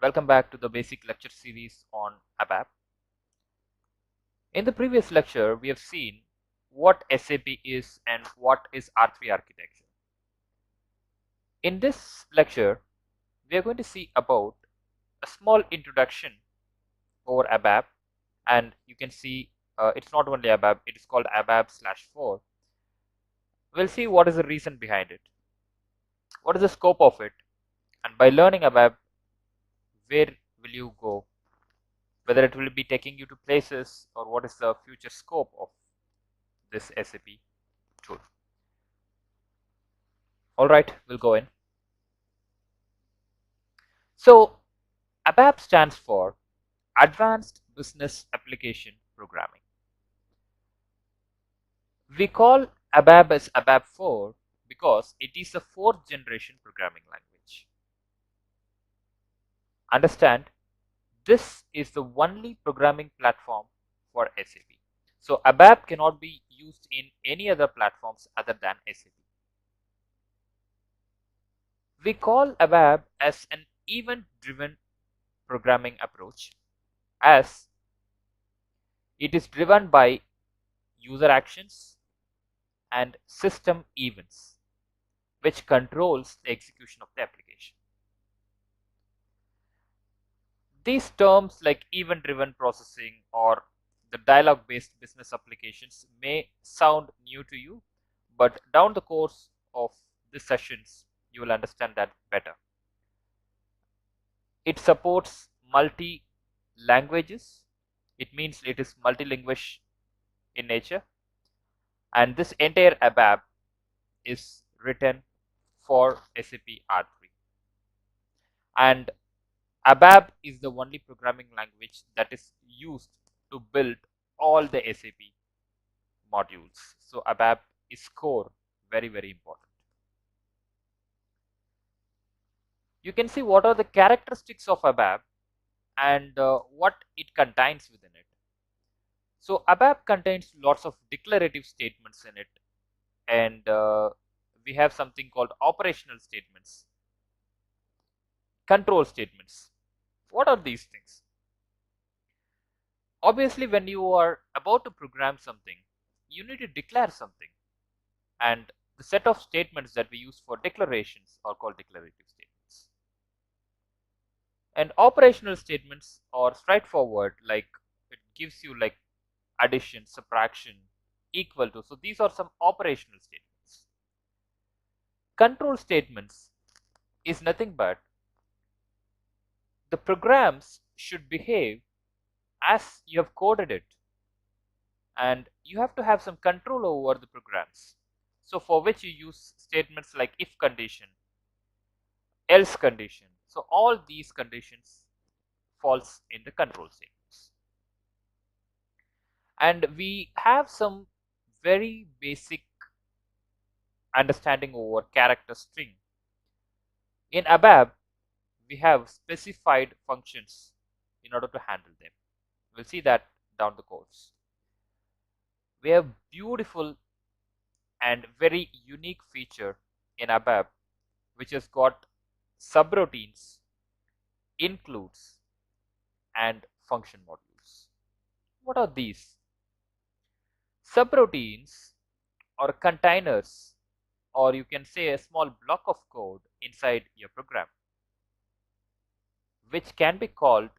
Welcome back to the basic lecture series on ABAP. In the previous lecture, we have seen what SAP is and what is R3 architecture. In this lecture, we are going to see about a small introduction over ABAP, and you can see it's not only ABAP, it is called ABAP/4. We'll see what is the reason behind it, what is the scope of it, and by learning ABAP, where will you go, whether it will be taking you to places or what is the future scope of this SAP tool. All right, we'll go in. So ABAP stands for Advanced Business Application Programming. We call ABAP as ABAP 4 because it is a 4th generation programming language. Understand, this is the only programming platform for SAP. So ABAP cannot be used in any other platforms other than SAP. We call ABAP as an event-driven programming approach, as it is driven by user actions and system events, which controls the execution of the application. These terms like event-driven processing or the dialogue-based business applications may sound new to you, but down the course of these sessions, you will understand that better. It supports multi-languages. It means it is multilingual in nature, and this entire ABAP is written for SAP R3. And ABAP is the only programming language that is used to build all the SAP modules. So ABAP is core, very, very important. You can see what are the characteristics of ABAP and what it contains within it. So ABAP contains lots of declarative statements in it, and we have something called operational statements, control statements. What are these things? Obviously, when you are about to program something, you need to declare something, and the set of statements that we use for declarations are called declarative statements. And operational statements are straightforward, like it gives you like addition, subtraction, equal to. So these are some operational statements. Control statements is nothing but the programs should behave as you have coded it, and you have to have some control over the programs. So for which you use statements like if condition, else condition. So all these conditions falls in the control statements. And we have some very basic understanding over character string. In ABAP, we have specified functions in order to handle them. We'll see that down the course. We have beautiful and very unique feature in ABAP which has got subroutines, includes, and function modules. What are these? Subroutines or containers, or you can say a small block of code inside your program, which can be called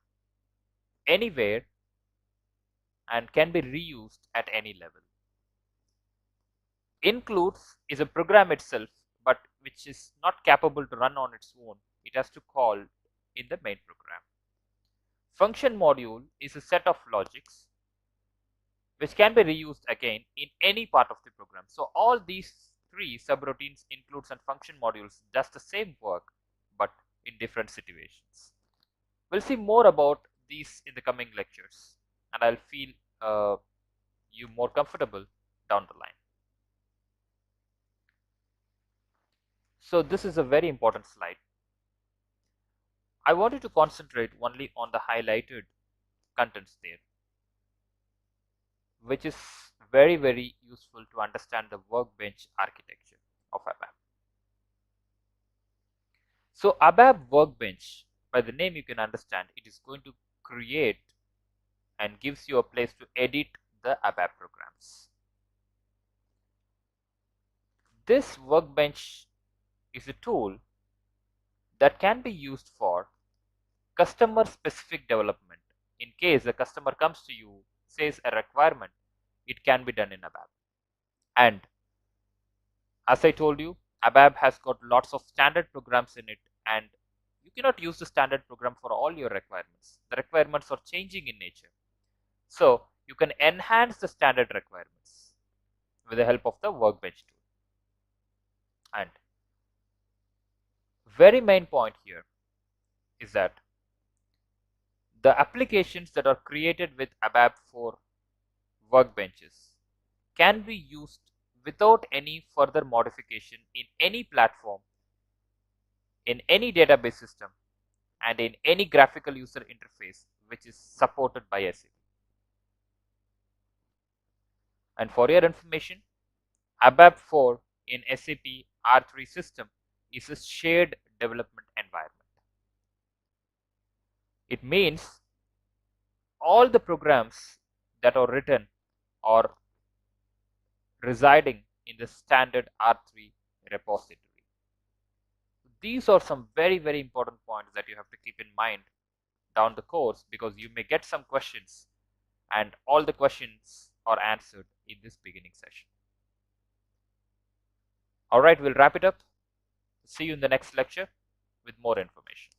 anywhere and can be reused at any level. Includes is a program itself, but which is not capable to run on its own. It has to call in the main program. Function module is a set of logics which can be reused again in any part of the program. So all these three subroutines, includes, and function modules does the same work but in different situations. We'll see more about these in the coming lectures, and I'll feel you more comfortable down the line. So this is a very important slide. I want you to concentrate only on the highlighted contents there, which is very, very useful to understand the workbench architecture of ABAP. So ABAP workbench By the name you can understand it is going to create and gives you a place to edit the ABAP programs. This workbench is a tool that can be used for customer specific development. In case a customer comes to you, says a requirement, it can be done in ABAP. And as I told you, ABAP has got lots of standard programs in it, and you cannot use the standard program for all your requirements. The requirements are changing in nature. So you can enhance the standard requirements with the help of the workbench tool. And very main point here is that the applications that are created with ABAP for workbenches can be used without any further modification in any platform, in any database system, and in any graphical user interface which is supported by SAP. And for your information, ABAP 4 in SAP R3 system is a shared development environment. It means all the programs that are written are residing in the standard R3 repository. These are some very important points that you have to keep in mind down the course, because you may get some questions and all the questions are answered in this beginning session. Alright, we'll wrap it up. See you in the next lecture with more information.